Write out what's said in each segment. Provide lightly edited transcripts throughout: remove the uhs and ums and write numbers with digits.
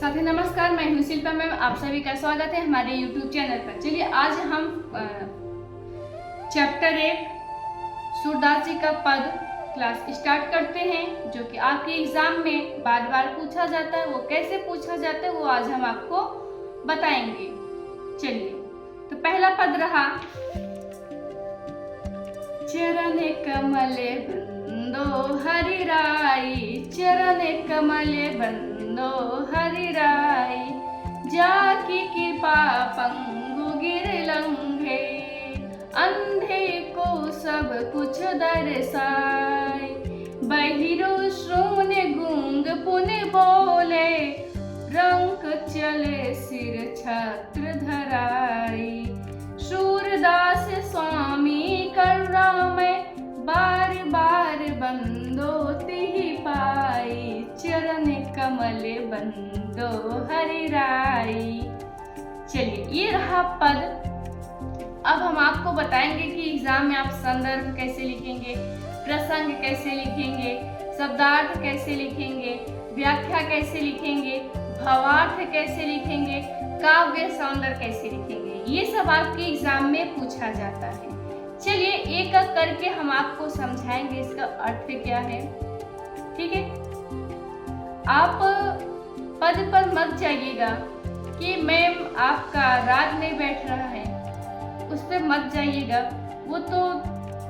साथी नमस्कार, मैं हूँ शिल्पा मैम। आप सभी का स्वागत है हमारे YouTube चैनल पर। चलिए आज हम चैप्टर 1 सूरदास जी का पद क्लास स्टार्ट करते हैं, जो कि आपके एग्जाम में बार बार पूछा जाता है। वो कैसे पूछा जाता है वो आज हम आपको बताएंगे। चलिए, तो पहला पद रहा, चरण कमले बंदो हरि राई, चरण कमले बंदो हरि राई, जाकी कृपा पंगु गिर लंघे, अंधे को सब कुछ दर्शाए, बहिरो शून्य गूंग पुन बोले, रंक चले सिर छत्र धराई, सूरदास स्वामी करुणा में बार बार बंदो तिहि पाई, चरण कमल बंदो हरि राई। चलिए, ये रहा पद। अब हम आपको बताएंगे कि एग्जाम में आप संदर्भ कैसे लिखेंगे, प्रसंग कैसे लिखेंगे, शब्दार्थ कैसे लिखेंगे, व्याख्या कैसे लिखेंगे, भावार्थ कैसे लिखेंगे, काव्य सौंदर्य कैसे लिखेंगे। ये सब आपके एग्जाम में पूछा जाता है। चलिए एक एक करके हम आपको समझाएंगे इसका अर्थ क्या है। ठीक है, आप पद पर मत जाइएगा कि मैम आपका राग नहीं बैठ रहा है, उस पर मत जाइएगा, वो तो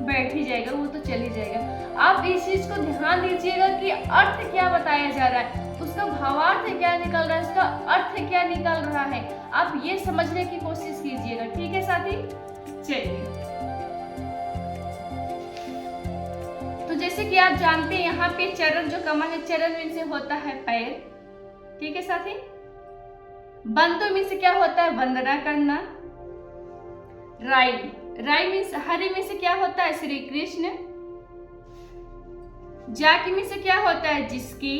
बैठ ही जाएगा, वो तो चल ही जाएगा। आप इस चीज को ध्यान दीजिएगा कि अर्थ क्या बताया जा रहा है, उसका भावार्थ क्या निकल रहा है, उसका अर्थ क्या निकल रहा है। आप ये समझने की कोशिश कीजिएगा। ठीक है साथी। चलिए, तो जैसे कि आप जानते हैं यहाँ पे चरण जो कमल है, चरण में से होता है पैर। ठीक है साथी। बंदो में से क्या होता है, वंदना करना। राई, राई में से, हरि में से क्या होता है, श्री कृष्ण। जाकी में से क्या होता है, जिसकी।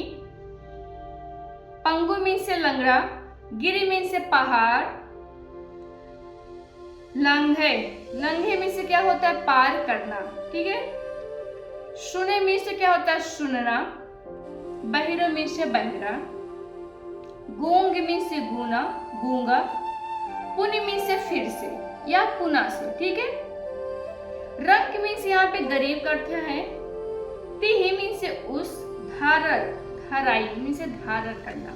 पंगु में से लंगड़ा, गिरी में से पहाड़, लंघे, लंघे में से क्या होता है, पार करना। ठीक है। सुने में से क्या होता है, सुनना। बहिरो में से बहरा, गूंग में से गूना, गूंगा, पुनि में से फिर से या पुनः से। ठीक है। रंग में से यहाँ पे गरीब का अर्थ है। तिहि में से उस, धारर, धराई में से धारर करना।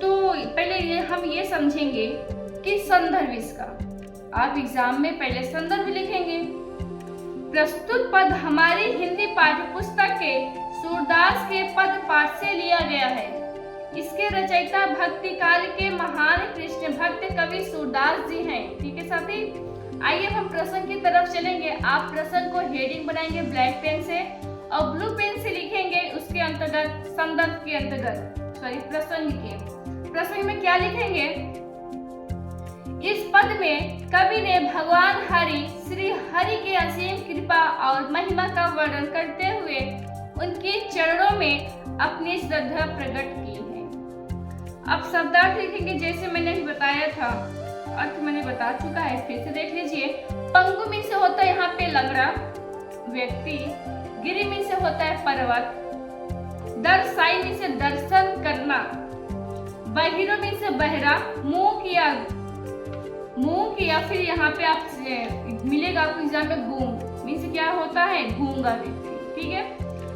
तो पहले हम ये समझेंगे कि संदर्भ इसका, आप एग्जाम में पहले संदर्भ लिखेंगे। प्रस्तुत पद हमारी हिंदी पाठ्य पुस्तक के सूरदास के पद पाठ से लिया गया है। इसके रचयिता भक्ति काल के महान कृष्ण भक्त कवि सूरदास जी हैं। ठीक है साथी। आइए हम प्रसंग की तरफ चलेंगे। आप प्रसंग को हेडिंग बनाएंगे ब्लैक पेन से और ब्लू पेन से लिखेंगे उसके अंतर्गत, संदर्भ के अंतर्गत, प्रसंग के। प्रसंग में क्या लिखेंगे, इस पद में कवि ने भगवान हरि, श्री हरि की असीम कृपा और महिमा का वर्णन करते हुए उनके चरणों में अपनी श्रद्धा प्रकट की है। अब शब्दार्थ लिखेंगे जैसे मैंने अभी बताया था, अर्थ मैंने बता चुका है, फिर से देख लीजिए। पंगु में से होता है यहाँ पे लंगड़ा व्यक्ति, गिरी में से होता है पर्वत, दर्शाई में से दर्शन करना, बहिरो में से बहरा, मुंह किया फिर यहाँ पे आप मिलेगा आपको एग्जाम में गूंग में से क्या होता है, गूंगा व्यक्ति। ठीक है।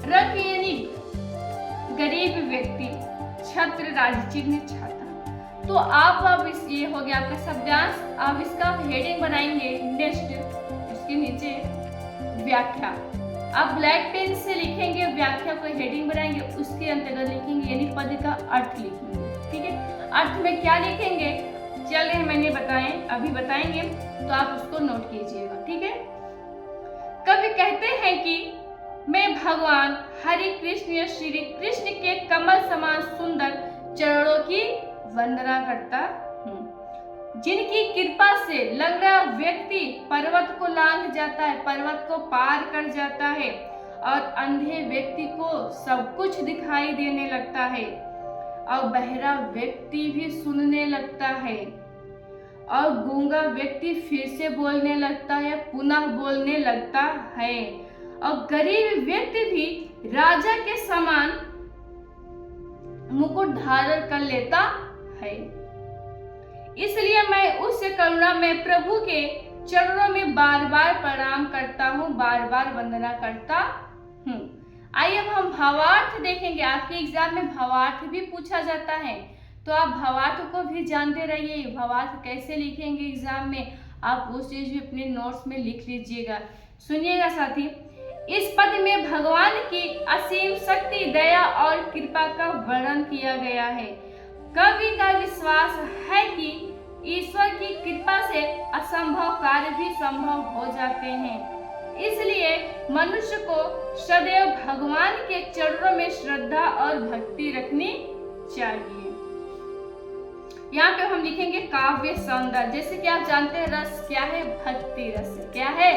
रंग यानी गरीब व्यक्ति, छत्र राजचिन्ह छाता। तो आप अब ये हो गया आपका शब्दांश। आप इसका हेडिंग बनाएंगे नेक्स्ट, उसके नीचे व्याख्या। आप ब्लैक पेन से लिखेंगे, व्याख्या को हेडिंग बनाएंगे, उसके अंतर्गत लिखेंगे यानी पद का अर्थ लिखेंगे। ठीक है। अर्थ में क्या लिखेंगे, चल रहे मैंने अभी बताएंगे, तो आप उसको नोट कीजिएगा। ठीक है। कवि कहते हैं कि मैं भगवान हरि कृष्ण या श्री कृष्ण के कमल समान सुंदर चरणों की वंदना करता हूँ, जिनकी कृपा से लंगड़ा व्यक्ति पर्वत को लांघ जाता है, पर्वत को पार कर जाता है, और अंधे व्यक्ति को सब कुछ दिखाई देने लगता है, और बहरा व्यक्ति भी सुनने लगता है, और गूंगा व्यक्ति फिर से बोलने लगता है, पुनः बोलने लगता है, और गरीब व्यक्ति भी राजा के समान मुकुट धारण कर लेता है। इसलिए मैं उस करुणा में प्रभु के चरणों में बार बार प्रणाम करता हूँ, बार बार वंदना करता हूँ। आइए अब हम भावार्थ देखेंगे। आपके एग्जाम में भावार्थ भी पूछा जाता है, तो आप भावार्थ को भी जानते रहिए। भावार्थ कैसे लिखेंगे एग्जाम में, आप उस चीज भी अपने नोट्स में लिख लीजिएगा। सुनिएगा साथी, इस पद में भगवान की असीम शक्ति, दया और कृपा का वर्णन किया गया है। कवि का विश्वास है कि ईश्वर की कृपा से असंभव कार्य भी संभव हो जाते हैं। इसलिए मनुष्य को सदैव भगवान के चरणों में श्रद्धा और भक्ति रखनी चाहिए। यहाँ पे हम लिखेंगे काव्य सौंदर्य। जैसे कि आप जानते हैं रस क्या है, भक्ति रस। क्या है,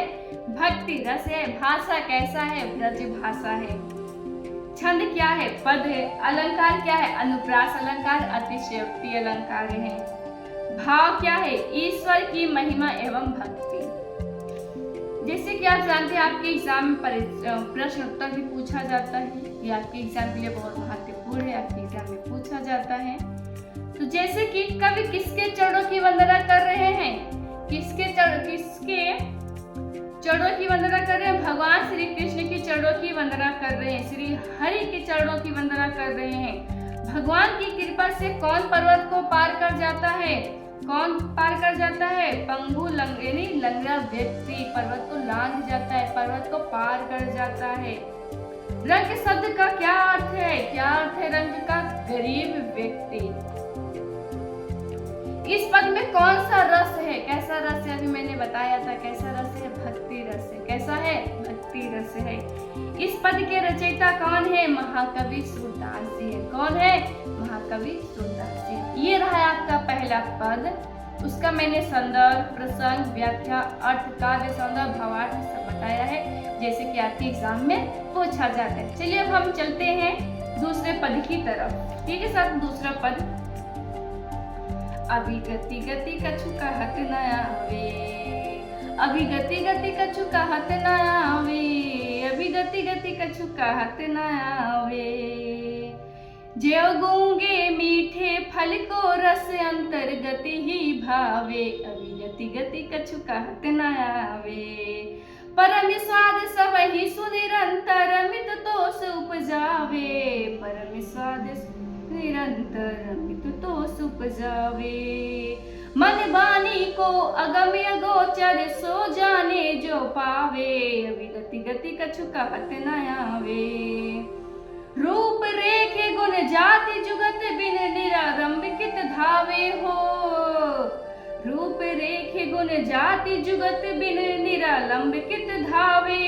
भक्ति रस है। भाषा कैसा है, ब्रज भाषा है। छंद क्या है, पद है। अलंकार क्या है, अनुप्रास अलंकार, अतिशयोक्ति अलंकार है। भाव क्या है, ईश्वर की महिमा एवं भक्ति। जैसे कि आप जानते हैं आपके एग्जाम में प्रश्न उत्तर भी पूछा जाता है। ये आपके एग्जाम के लिए बहुत महत्वपूर्ण है, आपके एग्जाम में पूछा जाता है। तो जैसे कि कवि किसके चरणों की वंदना कर रहे हैं, किसके चरणों की वंदना कर रहे हैं, भगवान श्री कृष्ण के चरणों की वंदना कर रहे हैं, श्री हरि के चरणों की वंदना कर रहे हैं। भगवान की कृपा से कौन पर्वत को पार कर जाता है, कौन पार कर जाता है, पंगु लंगेनी लंगड़ा व्यक्ति पर्वत को लांघ जाता है, पर्वत को पार कर जाता है। रंग शब्द का क्या अर्थ है, क्या अर्थ है रंग का, गरीब व्यक्ति। इस पद में कौन सा रस है, कैसा रस है, अभी मैंने बताया था कैसा रस है, भक्ति रस है। कैसा है, भक्ति रस है। इस पद के रचयिता कौन है, महाकवि सूरदास जी है। कौन है, महाकवि सूरदास जी। ये रहा आपका पहला पद। उसका मैंने संदर्भ, प्रसंग, व्याख्या, अर्थ, काव्य सौंदर्य, भावार्थ सब बताया है, जैसे कि आपके एग्जाम में पूछा जाता है। चलिए अब हम चलते हैं दूसरे पद की तरफ। ठीक है सर, दूसरा पद। अभी गति गति कछु कहत न आवे, अभी गति गति कछु कहत न आवे, अभी गति गति कछु कहत न आवे। ज्यों गूंगे मीठे फल को रस अंतर्गति ही भावे, अभी गति गति कछु कहत न आवे। परम स्वाद सब ही सुनिरंतर अमित तोष उपजावे, परम स्वाद निरंतर अमित तोष उपजावे। मन बानी को अगम्य अगोचर सो जाने जो पावे, अभी गति गति कछु कहत न आवे। रूप रेखे गुण जाति जुगत बिन निरारंभित धावे हो, रूप रेखे गुण जाति जुगत बिन निरालंबित धावे।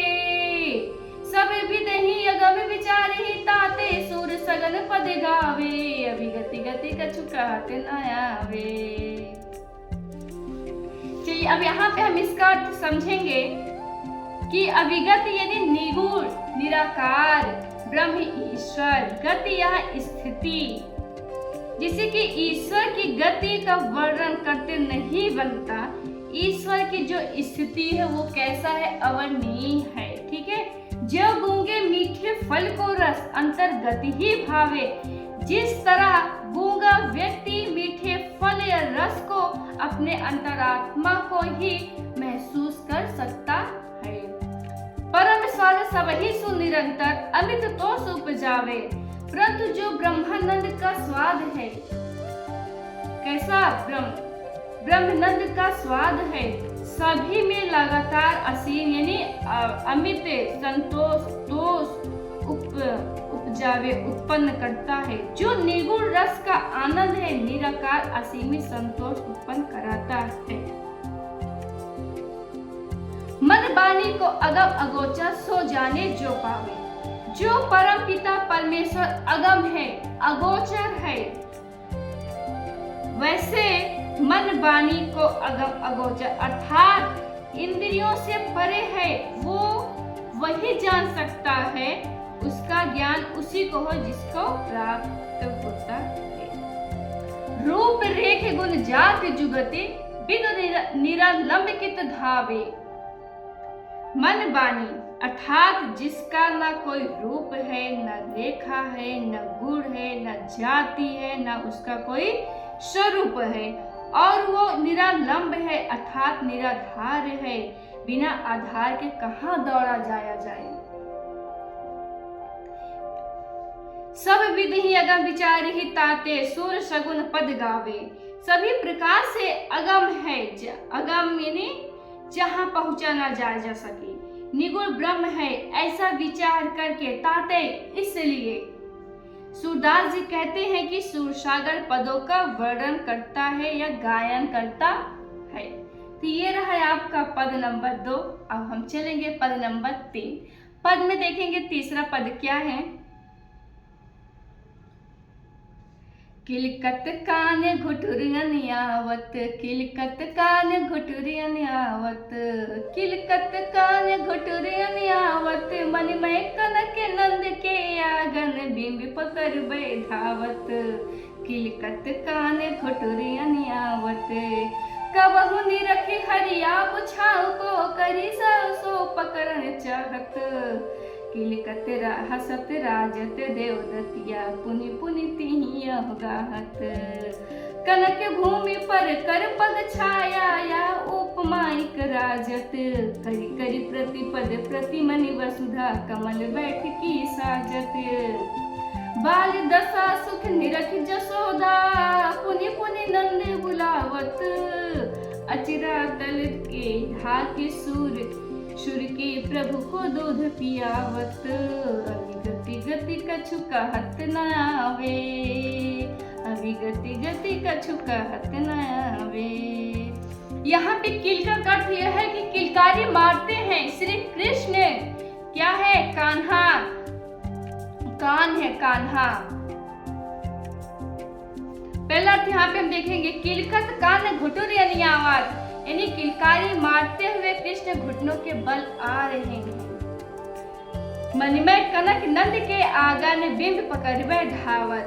सब विदहि अगम विचार ही ताते सुर सगन पद गावे, अभी गति गति कछु कहत न आवे। चलिए अब यहाँ पे हम इसका अर्थ समझेंगे कि अभिगत यानी निगुण, निराकार, ब्रह्म ईश्वर। गति यहाँ स्थिति, जिसे कि ईश्वर की गति का वर्णन करते नहीं बनता। ईश्वर की जो स्थिति है वो कैसा है, अवर्णनीय है। ठीक है। जो गूंगे मीठे फल को रस अंतर्गति ही भावे, जिस तरह गूंगा व्यक्ति मीठे फल या रस को अपने अंतरात्मा को ही महसूस कर सकता है। परम स्वाद सब ही सुनिरंतर अमित तोष उपजावे, परंतु जो ब्रह्मानंद का स्वाद है, कैसा ब्रह्मानंद का स्वाद है, सभी में लगातार असीम यानी अमित संतोष तोष उपजावे उत्पन्न करता है। जो निगुण रस का आनंद है, निराकार असीमित संतोष उत्पन्न कराता है। मन बानी को अगम अगोचर सो जाने जो पावे, जो परम पिता परमेश्वर अगम है, अगोचर है, वैसे मन वाणी को अगम अगोचर अर्थात इंद्रियों से परे है, वो वही जान सकता है। उसका ज्ञान उसी को हो जिसको प्राप्त होता है। रूप रेख गुण जाति जुगति बिनु निरालंबित धावे। मन वाणी अर्थात जिसका न कोई रूप है, न रेखा है, न गुण है, न जाति है, न उसका कोई स्वरूप है, और वो निरालंब है अर्थात निराधार है। बिना आधार के कहाँ दौड़ा जाया जाए। सब विध ही अगम विचार ही ताते, सुर सगुन पद गावे। सभी प्रकार से अगम है, अगम यानी जहां पहुंचा ना जा सके, निगुण ब्रह्म है ऐसा विचार करके ताते, इसलिए सूरदास जी कहते हैं कि सूरसागर पदों का वर्णन करता है या गायन करता है। तो ये रहा आपका पद नंबर 2। अब हम चलेंगे पद नंबर 3। पद में देखेंगे तीसरा पद क्या है। किलकत कान घुटुरियन आवत, किलकत कान घुटुरियन आवत, किलकत कान घुटुरियन आवत, मन में कनक नंद के आंगन बिंब पकड़ बैठावत। किलकत कान घुटुरियन आवत, कबहु निरखी हरिया पुछाऊ को, करी सो पकड़न चाहत। किलकत हसत राजत देवदतिया, पुनि पुनि तिहिया गाहत। कनक भूमि पर कर पग छाया, या उपमाइक राजत, करी करी प्रतिपद प्रतिमनि वसुधा, कमल बैठ की साजत। बाल दशा सुख निरख जसोदा, पुनि पुनि नंद बुलावत। अचिरा तल के ढाके सूर, सुर के प्रभु को दूध पियावत। अभी गति गति कछु कहत न आवे, अभी गति गति कछु कहत न आवे। यहाँ पे किल का अर्थ यह है कि किलकारी मारते हैं श्री कृष्ण। क्या है? कान्हा, कान है कान्हा। पहला अर्थ यहाँ पे हम देखेंगे किलकत कान घुटुर यानी आवाज, यानी किलकारी मारते हुए कृष्ण घुटनों के बल आ रहे हैं। मणिमय कनक नंद के आंगन बिंब पकड़वे धावत।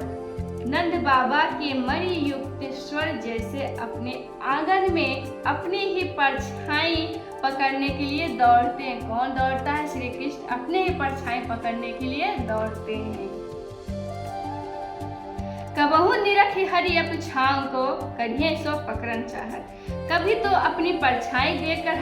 नंद बाबा के मणि युक्त स्वर जैसे अपने आंगन में अपनी ही परछाई पकड़ने के लिए दौड़ते हैं। कौन दौड़ता है? श्री कृष्ण अपने ही परछाई पकड़ने के लिए दौड़ते हैं। कबहु निरखी हरि अप छांव को, करिए सो पकड़न चाहत। कभी तो अपनी परछाई देखकर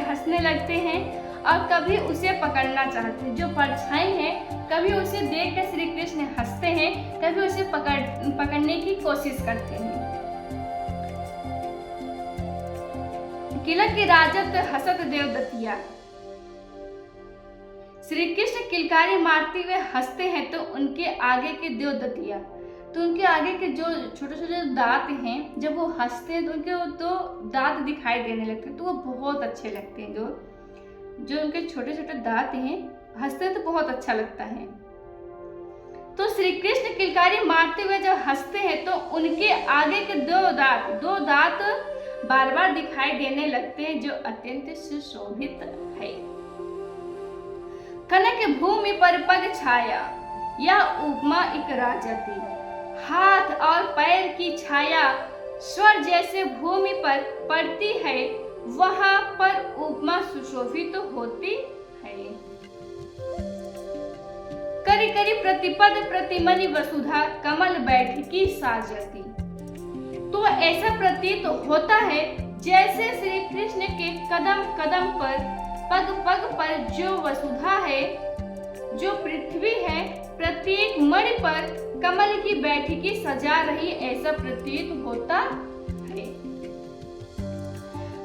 हंसने लगते हैं और कभी उसे पकड़ना चाहते हैं। जो परछाई है कभी उसे देखकर श्री कृष्ण हंसते हैं, कभी उसे पकड़ने की कोशिश करते हैं। किलक की राजत हसत देवदतिया। श्री कृष्ण किलकारी मारते हुए हंसते हैं तो उनके आगे के देवदतिया, तो उनके आगे के जो छोटे छोटे दांत हैं, जब वो हंसते हैं तो उनके तो दांत दिखाई देने लगते हैं, तो वो बहुत अच्छे लगते हैं। जो उनके छोटे छोटे दांत हैं, हंसते हैं तो बहुत अच्छा लगता है। तो श्री कृष्ण किलकारी मारते हुए जब हंसते हैं तो उनके आगे के दो दांत बार बार दिखाई देने लगते हैं, जो अत्यंत सुशोभित है। कनक भूमि पर पग छाया, यह उपमा एक राजती। हाथ और पैर की छाया स्वर जैसे भूमि पर पड़ती है, वहां पर उपमा सुशोभित तो होती है। करी करी प्रतिपद प्रतिमनि वसुधा, कमल बैठकी साजती। तो ऐसा प्रतीत होता है जैसे श्री कृष्ण के कदम कदम पर, पग पग पर जो वसुधा है, जो पृथ्वी है, प्रत्येक मणि पर कमल की बैठकी सजा रही, ऐसा प्रतीत होता है।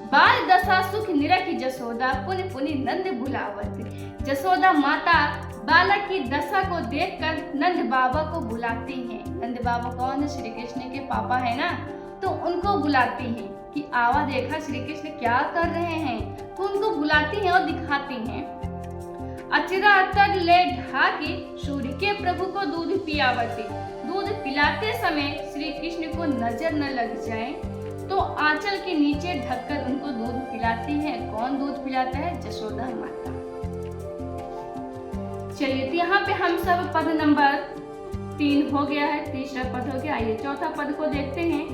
बाल दशा सुख निरखी जसोदा, पुनि पुनि नंद बुलावत। जसोदा माता बालक की दशा को देखकर नंद बाबा को बुलाती हैं। नंद बाबा कौन है? श्री कृष्ण के पापा है ना, तो उनको बुलाती हैं कि आवा देखा श्री कृष्ण क्या कर रहे हैं, तो उनको बुलाती हैं और दिखाती हैं। अचिरा तर ले ढाकी सूर्य के प्रभु को दूध पियावती। दूध पिलाते समय श्री कृष्ण को नजर न लग जाए तो आंचल के नीचे ढककर उनको दूध पिलाती है। कौन दूध पिलाता है? जसोदा माता। चलिए, तो यहाँ पे हम सब पद नंबर 3 हो गया है, तीसरा पद हो गया। आइए चौथा पद को देखते हैं।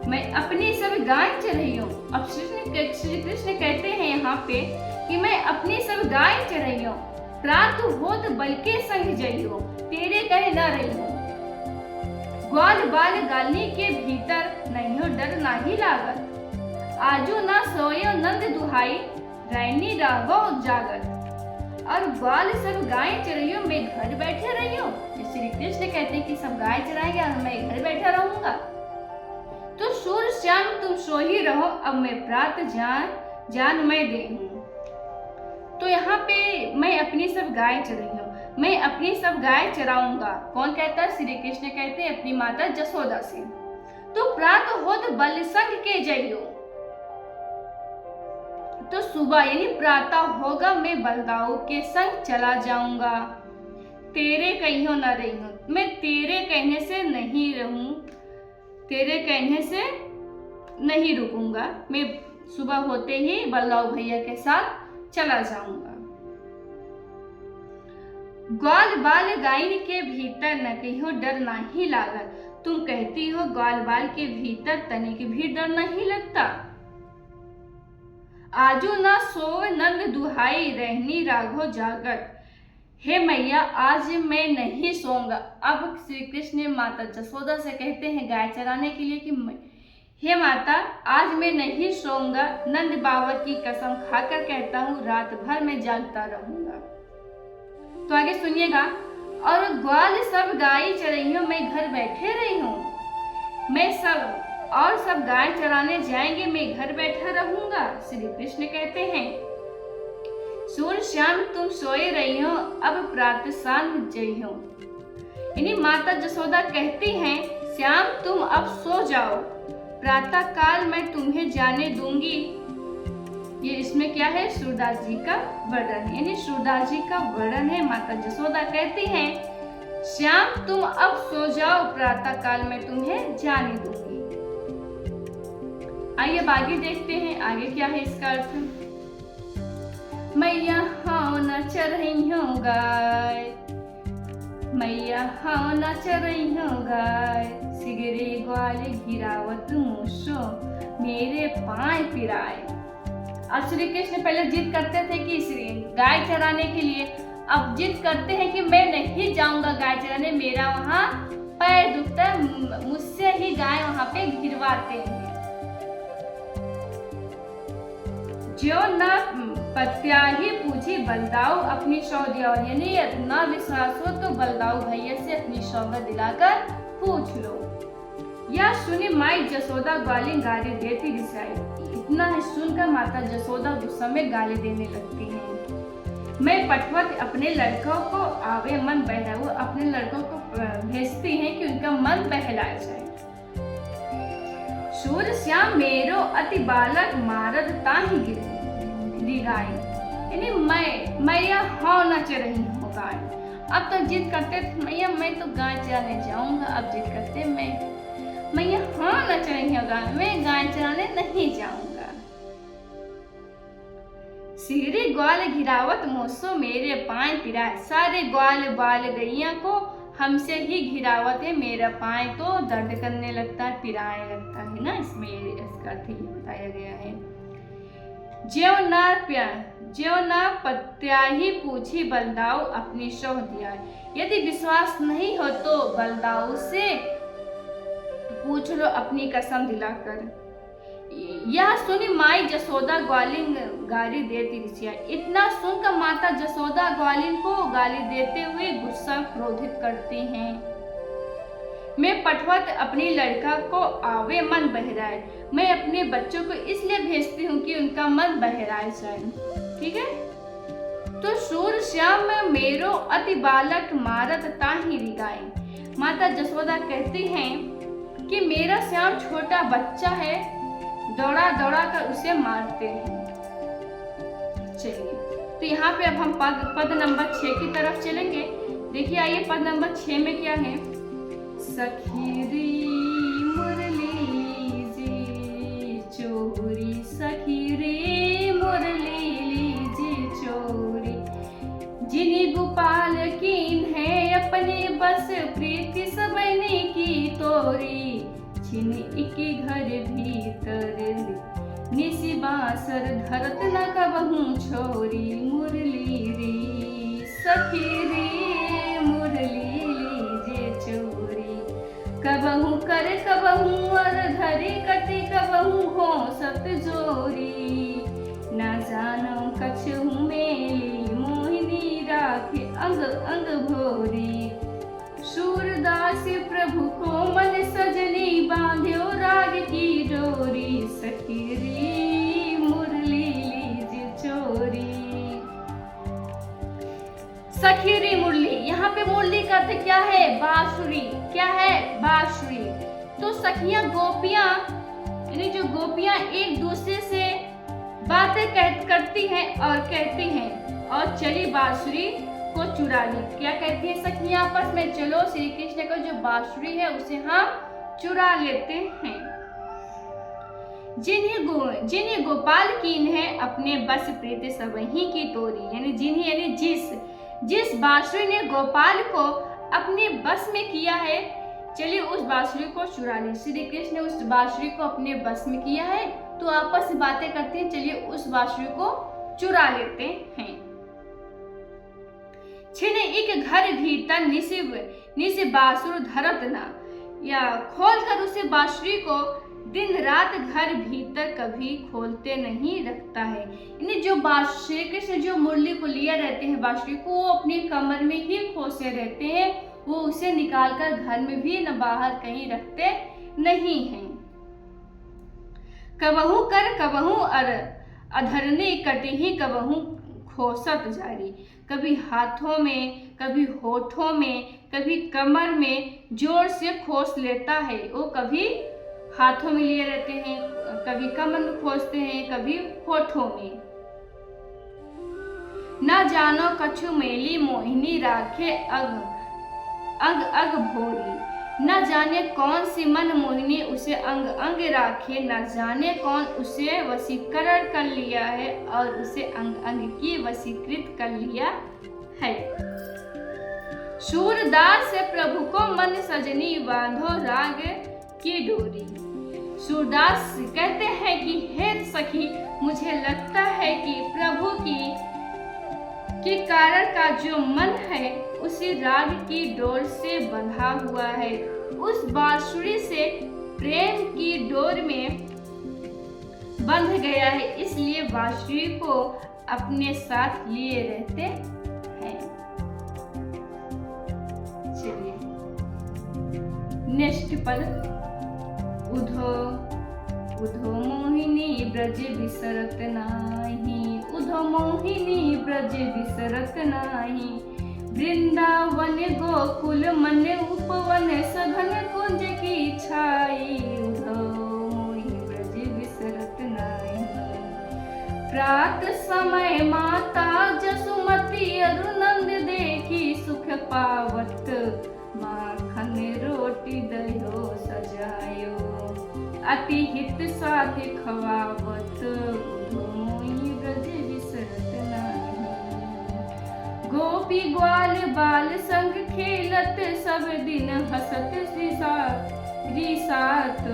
मैं अपनी सब गाय चल रही हूँ। अब श्री कृष्ण कहते हैं यहाँ पे कि मैं अपनी सब गाय चरइयो, प्रात होत बलके संग जइयो, तेरे कहे न रहियो। ग्वाल बाल गालनी के भीतर, नहियो डर नाही लागत, आजू ना सोयो नंद दुहाई, रैनी राघो जागत। और ग्वाल सब गाय चरइयो, मैं घर बैठे रहियो। श्री कृष्ण कहते हैं कि सब गाय चराएंगे और मैं घर बैठा रहूंगा। तो सूर्य श्याम तुम सो ही रहो, अब मैं प्रात जान मैं दे हूं। तो यहाँ पे मैं अपनी सब गाय चरही हूँ, मैं अपनी सब गाय चराऊंगा। कौन कहता है? श्री कृष्ण कहते हैं अपनी माता जसोदा से। तो प्रात होत बल संग के जइयो, तो सुबह यानी प्रातः होगा, मैं बलदाऊ के संग चला जाऊंगा। तेरे कहियो न रहियो, मैं तेरे कहने से नहीं रहूं, तेरे कहने से नहीं रुकूंगा, मैं सुबह होते ही बलदाऊ भैया के साथ चला जाऊंगा। ग्वाल बाल गायन के भीतर न कहियो डर नहीं लागत, तुम कहती हो ग्वाल बाल के भीतर तनिक भी डर नहीं लगता। आजू ना सोए नंद दुहाई, रहनी राघो जागत। हे मैया आज मैं नहीं सोऊंगा। अब श्री कृष्ण माता जसोदा से कहते हैं गाय चराने के लिए कि हे माता आज मैं नहीं सोऊंगा, नंद बाबा की कसम खाकर कहता हूँ रात भर मैं जागता रहूंगा। तो आगे सुनिएगा। और ग्वाल सब गाय चरइयो, मैं घर बैठे रही हूँ, मैं सब और सब गाय चराने जाएंगे, मैं घर बैठा रहूंगा। श्री कृष्ण कहते हैं सूर्य श्याम तुम सोए रही हो, अब प्रातः शाम जइयो। यानी माता जसोदा कहती हैं श्याम तुम अब सो जाओ, प्रातः काल मैं तुम्हें जाने दूंगी। ये इसमें क्या है? सूरदास जी का वर्णन, यानी सूरदास जी का वर्णन है। माता जसोदा कहती हैं श्याम तुम अब सो जाओ, प्रातः काल मैं तुम्हें जाने दूंगी। आइए अब आगे देखते हैं आगे क्या है इसका अर्थ। मैया हाँ न चरही हूँ गाय, मैया हाँ न चरही हूँ गाय, सिगरे ग्वाल गिरावत मूसो, मेरे पाए पिराए। अब श्री कृष्ण पहले जिद करते थे कि गाय चराने के लिए, अब जिद करते हैं कि मैं नहीं जाऊंगा गाय चराने, मेरा वहाँ पैर दुखता है, मुझसे ही गाय वहाँ पे गिरवाते हैं। जो न प्रत्याही पूछी बलदाऊ अपनी सौगत, यानी न विश्वास हो तो बलदाऊ भैया से अपनी सौगत दिलाकर पूछ लो। यह सुनी माई जसोदा ग्वाली गाली देती रिसाई। इतना ही सुनकर माता जसोदा गुस्सा में गाली देने लगती हैं। मैं पटवत अपने लड़कों को आवे मन बहला, वो अपने लड़कों को भेजती हैं कि उनका मन बहलाया जाए। सूर्य श्याम मेरो अति बालक मारद ताहि गिराई, यानी मैया हाँ न चरही हूँ गाय। अब तो जिद करते थे मैया मैं तो गाय चराने जाऊंगा, अब जिद करते मैया हाँ न चरही हूँ गाय, मैं गाय चराने नहीं जाऊंगा। सिगरी ग्वाल गिरावत मोसो मेरे पाए पिराए, सारे ग्वाल बाल गैया को हमसे ही घिरावत है, मेरा पाए तो दर्द करने लगता है, पिराए लगता है ना। इसमें इसका अर्थ ये बताया गया है। ज्यो ना पत्याही पूछी बलदाऊ अपनी सौह दिया। यदि विश्वास नहीं हो तो बलदाऊ से पूछ लो अपनी कसम दिलाकर। यह सुनी माई जसोदा ग्वालिन गाली देती रिसिया। इतना सुनकर माता जसोदा ग्वालिन को गाली देते हुए गुस्सा क्रोधित करती हैं। मैं पटवत अपनी लड़का को आवे मन बहराए, मैं अपने बच्चों को इसलिए भेजती हूँ कि उनका मन बहराए जाए। ठीक है। तो सूर श्याम मेरो अति बालक मारत ताहि रिगाए। माता जसोदा कहती हैं कि मेरा श्याम छोटा बच्चा है, दौड़ा दौड़ा कर उसे मारते हैं। चलिए तो यहाँ पे अब हम पद नंबर 6 की तरफ चलेंगे। देखिए आइए पद नंबर 6 में क्या है। सखी रे मुरली जी चोरी, सखी रे मुरली लीजे चोरी, जिन्हीं गोपाल कीन है अपने बस प्रीति सबने की तोरी, छिन इके घर भीतर निसी बांसर धरत न कबहू छोरी मुरली री सखी री मुरली लीजे चोरी। कबहू कर कबहू और धरी कटी कबहू हो सत जोरी। न जानो कछु मेली मोहिनी राखे अंग अंग भोरी। सूरदास प्रभु को मन सजनी बांध्यो राग की डोरी सखी री मुरली लीज चोरी। सखी री मुरली, यहाँ पे मुरली का अर्थ क्या है? बांसुरी। क्या है? बांसुरी। तो सखियां गोपियां यानी जो गोपियां एक दूसरे से बातें करती हैं और कहती हैं और चली बांसुरी को चुरा ली। क्या कहती है सखियां आपस में? चलो श्री कृष्ण का जो बांसुरी है उसे हम चुरा लेते हैं। जिन्हें गोपाल कीन है अपने बस प्रीत सबही की तोरी। यानी जिस बांसुरी ने गोपाल को अपने बस में किया है, चलिए उस बांसुरी को चुरा ले। श्री कृष्ण ने उस बांसुरी को अपने बस में किया है तो आपस में बातें करते हैं, चलिए उस बांसुरी को चुरा लेते हैं। छिने एक घर भीतर निस बांसुर धरत ना, या खोल कर उसे बांसुरी को दिन रात घर भीतर कभी खोलते नहीं रखता है। यानी जो श्री कृष्ण जो मुरली को लिए रहते हैं बांसुरी को, वो अपने कमर में ही खोसे रहते हैं, वो उसे निकालकर घर में भी न बाहर कहीं रखते नहीं हैं। कबहू कर कबहू अधरने कटही कबहू खोसत जारी। कभी हाथों में, कभी होठों में, कभी कमर में जोर से खोस लेता है। वो कभी हाथों में लिए रहते हैं, कभी कमर में खोसते हैं, कभी होठों में। न जानो कछु मेली मोहिनी राखे अग अग भोरी। न जाने कौन सी मन मोहिनी उसे अंग अंग राखे, न जाने कौन उसे वशीकरण कर लिया है और उसे अंग अंग की वशीकृत कर लिया है। सूरदास से प्रभु को मन सजनी बांधो राग की डोरी। सूरदास कहते हैं कि हे सखी, मुझे लगता है कि प्रभु के कारण का जो मन है उसी राग की डोर से बंधा हुआ है। उस बांसुरी से प्रेम की डोर में बंध गया है, इसलिए बांसुरी को अपने साथ लिए रहते हैं। चलिए नेक्स्ट पद। उधो उधो मोहिनी ब्रज बिसरत नाही। उधो मोहिनी ब्रज बिसरत नाही। वृंदावन गोकुल मन उपवन सघन कुंज की छाई। उधो मोहिनी ब्रज बिसरत नाही। प्रात समय माता जसुमती अरुनंद देखी सुख पावत। माखन रोटी दयो सजायो अति हित साथ खवावत। मोहि ब्रज बिसरत नाही। गोपी ग्वाल बाल संग खेलत सब दिन हसत रिसात।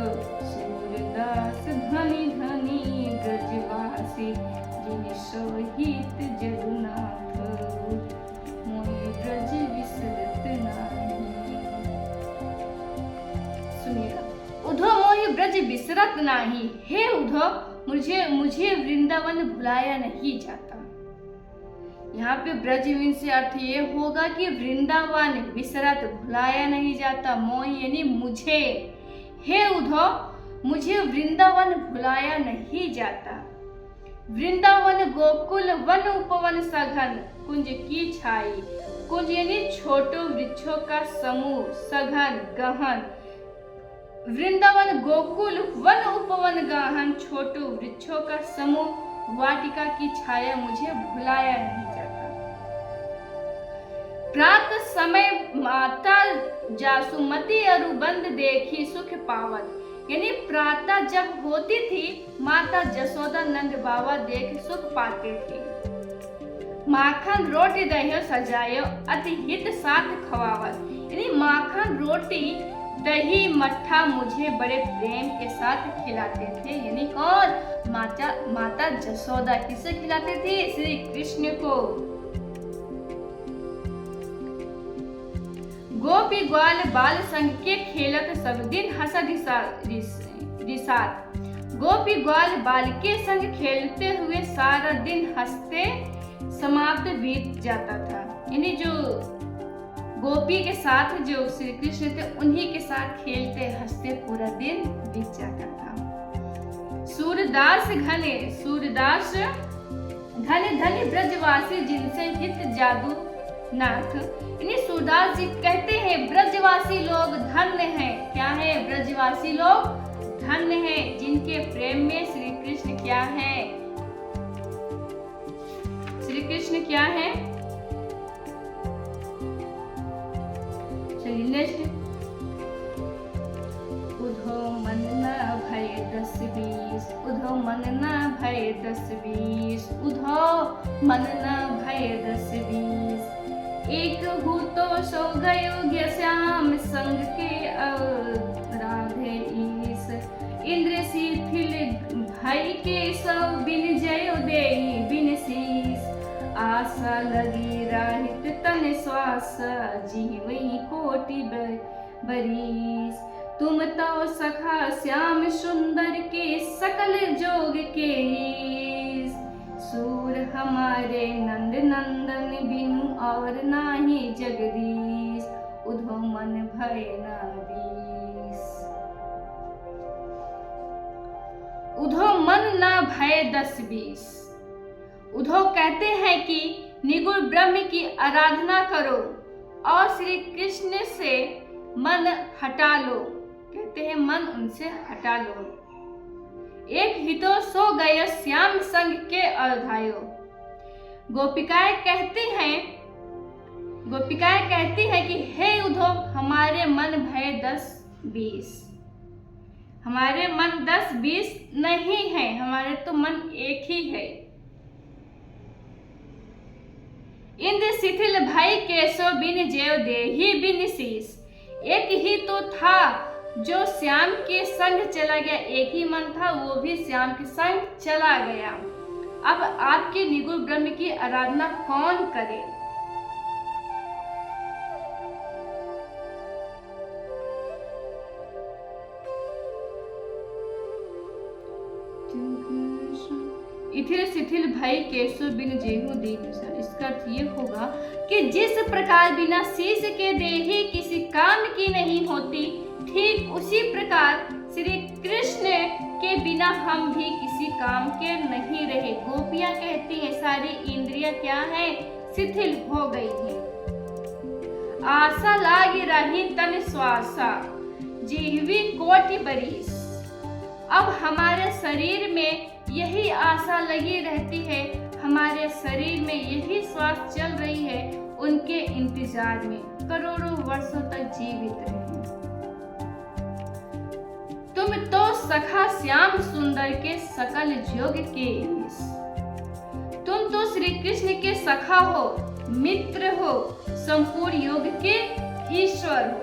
सूरदास धनी धनी ब्रजवासी जिन सोहित जगन्नाथ। मोहि ब्रज बिसरत नाही। सुनिएगा, उधो मोहि ब्रज बिसरत नाही। हे उधो, मुझे वृंदावन भुलाया नहीं जाता। यहाँ पे ब्रजविन से अर्थ ये होगा कि वृंदावन बिसरत भुलाया नहीं जाता। मोहि यानी मुझे। हे उधो, मुझे वृंदावन भुलाया नहीं जाता। वृंदावन गोकुल वन उपवन सघन कुंज की छाई। कुंज यानी छोटो वृक्षों का समूह, सघन गहन। वृंदावन गोकुल वन उपवन गहन छोटो वृक्षों का समूह, वाटिका की छाया मुझे भुलाया नहीं जाता। प्रात समय माता जासुमती अरुबंद देखी सुख पावत। यानी प्रातः जब होती थी माता जसोदा नंद बाबा देख सुख पाते थे। माखन रोटी दही सजायो अति हित साथ खवावत। यानी माखन रोटी दही मट्ठा मुझे बड़े प्रेम के साथ खिलाते थे। यानी कौन? माता जसोदा। किसे खिलाते थे? श्री कृष्ण को। गोपी ग्वाल बाल संग के खेलत सब दिन हंसा रिसात। गोपी ग्वाल बाल के संग खेलते हुए सारा दिन हंसते समाप्त बीत जाता था। यानी जो गोपी के साथ जो श्री कृष्ण थे उन्हीं के साथ खेलते हंसते पूरा दिन बीत जाता था। सूरदास घने धनी ब्रजवासी जिनसे हित जादू नाथ। यानी सूरदास जी कहते हैं ब्रजवासी लोग धन्य हैं। क्या है? ब्रजवासी लोग धन्य हैं जिनके प्रेम में श्री कृष्ण क्या है? श्री कृष्ण क्या है? चलिए नेक्स्ट। उधो मन न भय 10-20, उधो मन न भय 10-20, उधो मन न भय 10-20। एक हूँ तो सो गयो श्याम संग के राधे ईस। इंद्र शिथिल भय के सब बिन जयो देई बिन शीस। आशा लगी राहित तन श्वास जीवई कोटि बरीस। तुम तो सखा श्याम सुंदर के सकल जोग के ईस। सूर हमारे नंद नंदन बिनु और नाही जगदीश। उधो मन भय न बीस। उधो मन न भय 10-20। उधो कहते हैं कि निगुण ब्रह्म की आराधना करो और श्री कृष्ण से मन हटा लो। कहते हैं मन उनसे हटा लो। एक हितो सो गयो श्याम संग के अधायो। गोपिकाएं कहती हैं कि हे उद्धव हमारे मन भय 10-20। हमारे मन 10-20 नहीं है, हमारे तो मन एक ही है। इंद्र शिथिल भय केशव बिन जेव देहि बिन शीस। एक ही तो था जो श्याम के संग चला गया। एक ही मन था, वो भी श्याम के संग चला गया। अब आपके निगुण ब्रह्म की आराधना कौन करे? इथिर शिथिल भय केशव बिन जेहु दीन। इसका अर्थ ये होगा कि जिस प्रकार बिना शीश के देही किसी काम की नहीं होती, ठीक उसी प्रकार श्री कृष्ण के बिना हम भी किसी काम के नहीं रहे। गोपियां कहती हैं सारी इंद्रियां क्या है? शिथिल हो गई है। आशा लागी रही तन श्वासा जीवी कोटि बरीस। अब हमारे शरीर में यही आशा लगी रहती है, हमारे शरीर में यही श्वास चल रही है उनके इंतजार में, करोड़ों वर्षों तक जीवित रहे। तुम तो सखा श्याम सुंदर के सकल जोग के ईश। तुम तो श्री कृष्ण के सखा हो, मित्र हो, संपूर्ण योग के ईश्वर हो।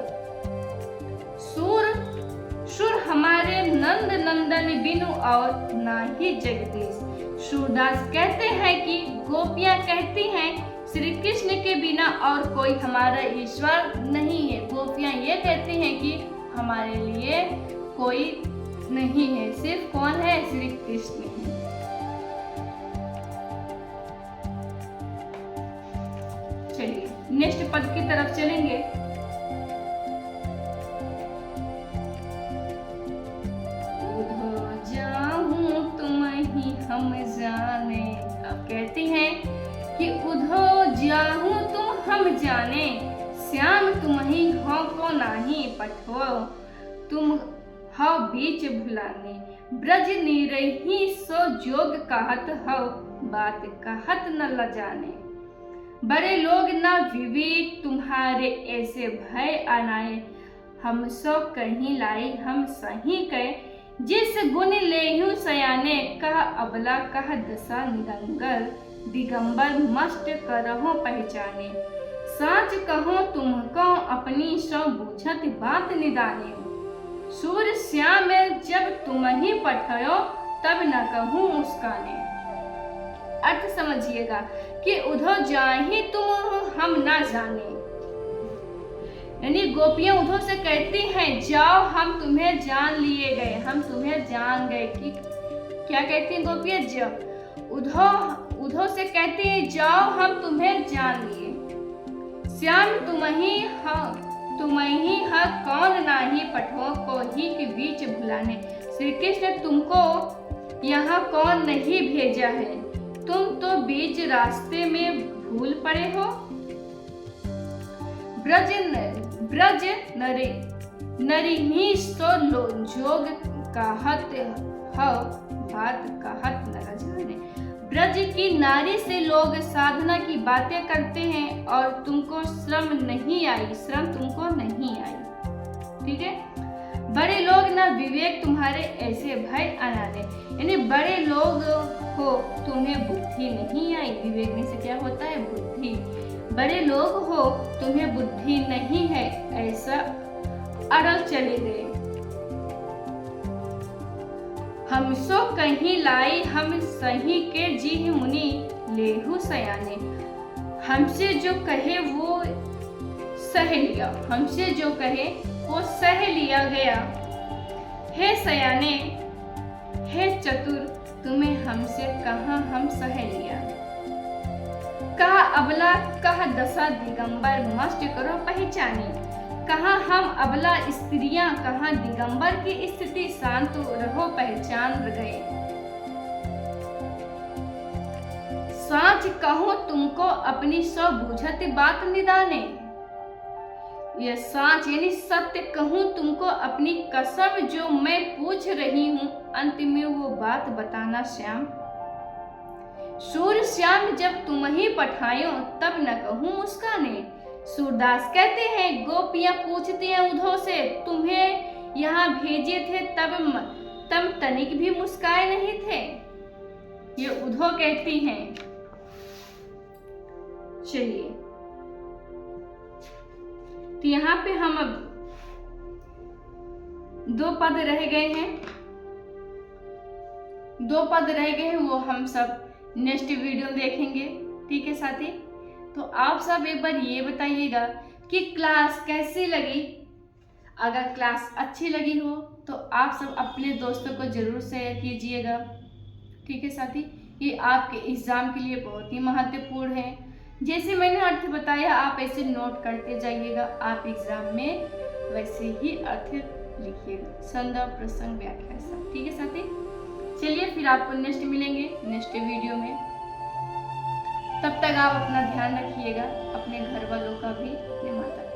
सुर हमारे नंद नंदन बिनु और ना ही जगदीश। सूरदास कहते हैं कि गोपियां कहती हैं श्री कृष्ण के बिना और कोई हमारा ईश्वर नहीं है। गोपियां ये कहती हैं कि हमारे लिए कोई नहीं है, सिर्फ कौन है? श्री कृष्ण है। चलिए नेक्स्ट पद की तरफ चलेंगे। हम जाने। अब कहती हैं कि उधो जाहूं तुम हम जाने। श्याम तुम ही हो को नाही पठो, तुम हो बीच भुलाने। ब्रज निरही सो जोग कहत हो, बात कहत न लजाने। बड़े लोग न विवेक तुम्हारे ऐसे भय अनाए। हम सो कहीं लाई हम सही कहे, जिस गुण लेहु सयाने। कह अबला कह दशा निरंगर, दिगंबर मस्त करहो पहचाने। साच कहो तुमको अपनी सो बूझत बात निदाने। सूर श्याम जब तुम ही पठयो तब न कहूँ मुस्काने। अर्थ समझिएगा कि उधो जाहि तुम हम ना जाने, यानी गोपियां उधो से कहती हैं जाओ हम तुम्हें जान लिए गए, हम तुम्हें जान गए। कि क्या कहती हैं गोपियां? उधो से कहती हैं जाओ हम तुम्हें जान लिए। श्याम तुम ही ह कौन नाही पठो को ही के बीच भुलाने। श्री कृष्ण तुमको यहाँ कौन नहीं भेजा है, तुम तो बीच रास्ते में भूल पड़े हो। ब्रज नरिनी सो जोग कहत हो बात कहत न जाने। ब्रज की नारी से लोग साधना की बातें करते हैं और तुमको श्रम तुमको नहीं आई। ठीक है, बड़े लोग ना विवेक तुम्हारे ऐसे भय अनाने, यानी बड़े लोग हो तुम्हें बुद्धि नहीं आई। विवेक में से क्या होता है? बुद्धि। बड़े लोग हो तुम्हें बुद्धि नहीं है, ऐसा अड़ल चले गए। हम सो कहीं लाई हम सही के जी मुनि लेहु सयाने। हमसे जो कहे वो सह लिया, हमसे जो कहे वो सह लिया गया। हे सयाने हे चतुर तुम्हें हमसे कहाँ हम सह लिया। कहा अबला कहा दशा दिगंबर मस्त करो पहचानी। कहा हम अबला स्त्रियां कहा दिगंबर की स्थिति शांत रहो पहचान गए। साच कहूँ तुमको अपनी सो बूझत बात निदाने। यह साच यानी सत्य कहूँ तुमको अपनी कसम जो मैं पूछ रही हूँ, अंत में वो बात बताना श्याम। सूर श्याम जब तुम ही पठायो तब न कहूँ मुस्काने। सूरदास कहते हैं गोपियां पूछती हैं उधो से तुम्हें यहाँ भेजे थे तब तनिक भी मुस्काए नहीं थे। ये उधो कहती हैं। चलिए, तो यहाँ पे हम अब 2 पद रह गए हैं, 2 पद रह गए हैं, वो हम सब नेक्स्ट वीडियो देखेंगे। ठीक है साथी, तो आप सब एक बार ये बताइएगा कि क्लास कैसी लगी। अगर क्लास अच्छी लगी हो तो आप सब अपने दोस्तों को जरूर शेयर कीजिएगा। ठीक है साथी, ये आपके एग्जाम के लिए बहुत ही महत्वपूर्ण है। जैसे मैंने अर्थ बताया आप ऐसे नोट करते जाइएगा, आप एग्जाम में वैसे ही अर्थ लिखिएगा, संदर्भ प्रसंग व्याख्या सब। ठीक है साथी, चलिए फिर आपको नेक्स्ट मिलेंगे नेक्स्ट वीडियो में। तब तक आप अपना ध्यान रखिएगा, अपने घर वालों का भी, अपने माता